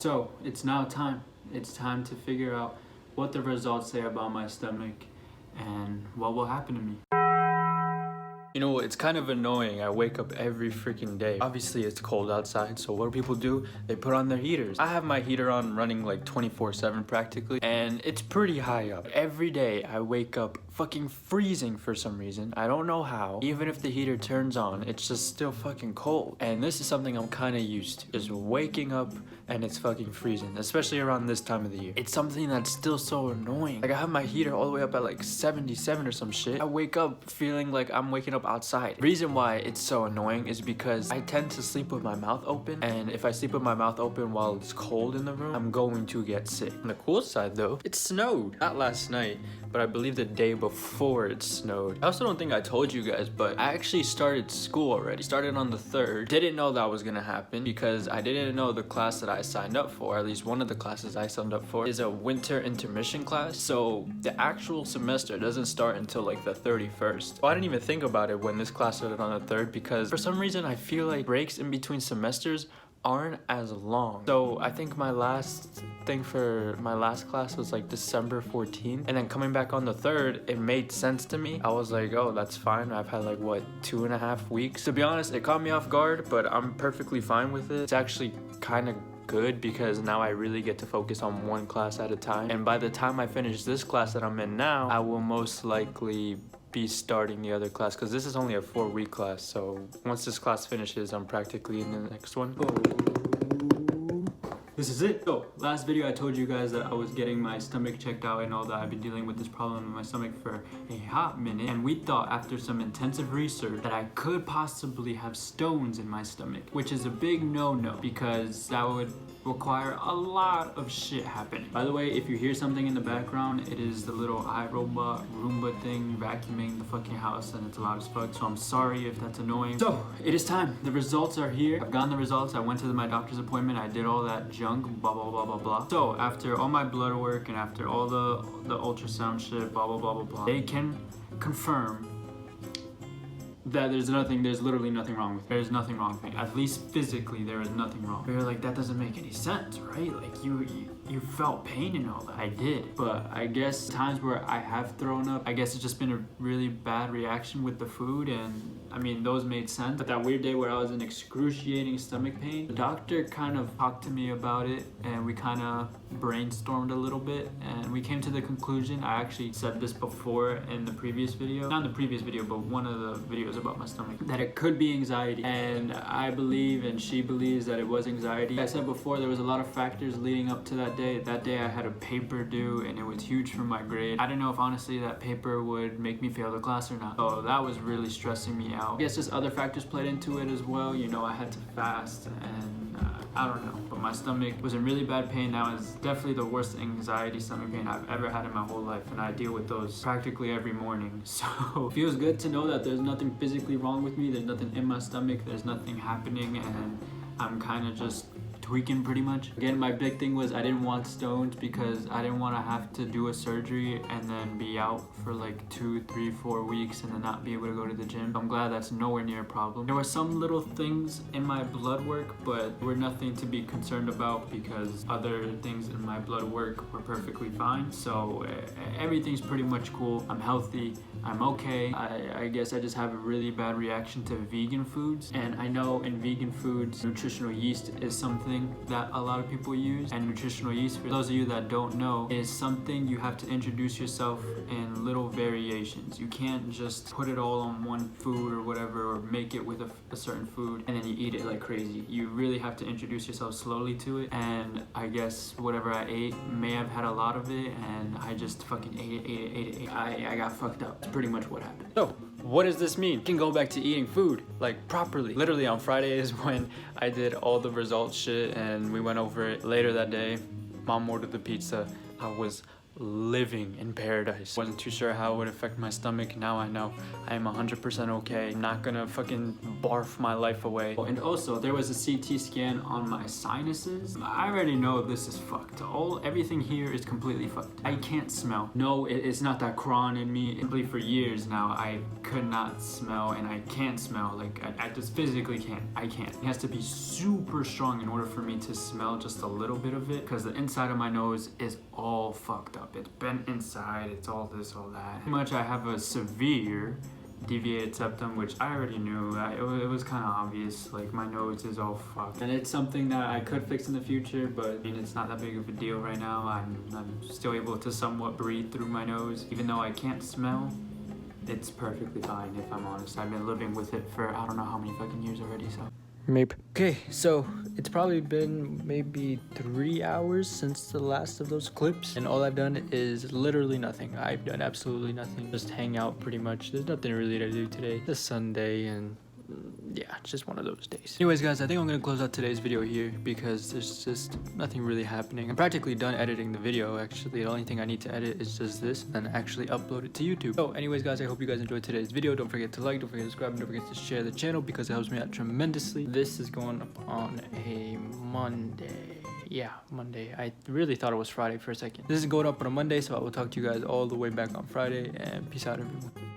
So it's now time. It's time to figure out what the results say about my stomach and what will happen to me. You know, it's kind of annoying. I wake up every freaking day. Obviously, it's cold outside, so what do people do? They put on their heaters. I have my heater on running like 24/7 practically, and it's pretty high up. Every day, I wake up fucking freezing for some reason. I don't know how. Even if the heater turns on, it's just still fucking cold. And this is something I'm kind of used to, just waking up and it's fucking freezing, especially around this time of the year. It's something that's still so annoying. Like, I have my heater all the way up at like 77 or some shit. I wake up feeling like I'm waking up outside. Reason why it's so annoying is because I tend to sleep with my mouth open, and if I sleep with my mouth open while it's cold in the room, I'm going to get sick. On the cool side though, it snowed. Not last night, but I believe the day before it snowed. I also don't think I told you guys, but I actually started school already. Started on the 3rd. Didn't know that was gonna happen because I didn't know the class that I signed up for, at least one of the classes I signed up for, is a winter intermission class. So the actual semester doesn't start until like the 31st. Well, I didn't even think about it when this class started on the 3rd because for some reason I feel like breaks in between semesters aren't as long. So I think my last thing for my last class was like December 14th, and then coming back on the 3rd, it made sense to me. I was like, oh, that's fine. I've had like what, 2.5 weeks. To be honest, it caught me off guard, but I'm perfectly fine with it. It's actually kind of good because now I really get to focus on one class at a time, and by the time I finish this class that I'm in now, I will most likely be starting the other class because this is only a 4-week class. So once this class finishes, I'm practically in the next one. This is it. So last video I told you guys that I was getting my stomach checked out and all that. I've been dealing with this problem in my stomach for a hot minute, and we thought after some intensive research that I could possibly have stones in my stomach, which is a big no-no because that would require a lot of shit happening. By the way, if you hear something in the background, it is the little iRobot Roomba thing vacuuming the fucking house, and it's loud as fuck, so I'm sorry if that's annoying. So it is time. The results are here. I've gotten the results. I went to my doctor's appointment. I did all that junk, blah blah blah blah blah. So after all my blood work and after all the ultrasound shit, blah blah blah blah blah, they can confirm that there's literally nothing wrong with me. There's nothing wrong with me. At least physically, there is nothing wrong. But you're like, that doesn't make any sense, right? Like, you felt pain and all that. I did. But I guess times where I have thrown up, I guess it's just been a really bad reaction with the food, and I mean, those made sense. But that weird day where I was in excruciating stomach pain, the doctor kind of talked to me about it, and we kind of brainstormed a little bit, and we came to the conclusion. I actually said this before in the previous video, not in the previous video, but one of the videos about my stomach, that it could be anxiety, and I believe and she believes that it was anxiety. Like I said before, there was a lot of factors leading up to that day. That day I had a paper due, and it was huge for my grade. I didn't know if honestly that paper would make me fail the class or not, so that was really stressing me out. I guess just other factors played into it as well. You know, I had to fast, and I don't know, but my stomach was in really bad pain. That was definitely the worst anxiety stomach pain I've ever had in my whole life, and I deal with those practically every morning. So it feels good to know that there's nothing physically wrong with me. There's nothing in my stomach. There's nothing happening, and I'm kind of just tweaking pretty much. Again, my big thing was I didn't want stones because I didn't want to have to do a surgery and then be out for like 2, 3, 4 weeks and then not be able to go to the gym. I'm glad that's nowhere near a problem. There were some little things in my blood work, but were nothing to be concerned about because other things in my blood work were perfectly fine. So everything's pretty much cool. I'm healthy. I'm okay. I guess I just have a really bad reaction to vegan foods, and I know in vegan foods, nutritional yeast is something that a lot of people use, and nutritional yeast, for those of you that don't know, is something you have to introduce yourself in little variations. You can't just put it all on one food or whatever, or make it with a certain food and then you eat it like crazy. You really have to introduce yourself slowly to it, and I guess whatever I ate may have had a lot of it, and I just fucking ate it. I got fucked up. That's pretty much what happened. So what does this mean? I can go back to eating food like properly. Literally on Friday is when I did all the results shit, and we went over it later that day. Mom ordered the pizza. I was living in paradise. Wasn't too sure how it would affect my stomach. Now I know. I am 100% okay. I'm not gonna fucking barf my life away. And also, there was a CT scan on my sinuses. I already know this is fucked. Everything here is completely fucked. I can't smell. No, it's not that cron in me. Simply for years now, I could not smell, and I can't smell. Like, I just physically can't. I can't. It has to be super strong in order for me to smell just a little bit of it, because the inside of my nose is all fucked up. It's bent inside, it's all this, all that. Pretty much I have a severe deviated septum, which I already knew. It was kind of obvious. Like, my nose is all fucked, and it's something that I could fix in the future, but I mean, it's not that big of a deal right now. I'm still able to somewhat breathe through my nose, even though I can't smell. It's perfectly fine, if I'm honest. I've been living with it for I don't know how many fucking years already, so. Maybe. Okay, so it's probably been maybe 3 hours since the last of those clips, and all I've done is literally nothing. I've done absolutely nothing. Just hang out pretty much. There's nothing really to do today. It's Sunday, and yeah, it's just one of those days. Anyways, guys, I think I'm gonna close out today's video here because there's just nothing really happening. I'm practically done editing the video. Actually, the only thing I need to edit is just this and actually upload it to YouTube. So anyways, guys, I hope you guys enjoyed today's video. Don't forget to like, don't forget to subscribe, and don't forget to share the channel because it helps me out tremendously. This is going up on a Monday. Yeah, Monday. I really thought it was Friday for a second. This is going up on a Monday, so I will talk to you guys all the way back on Friday, and peace out, everyone.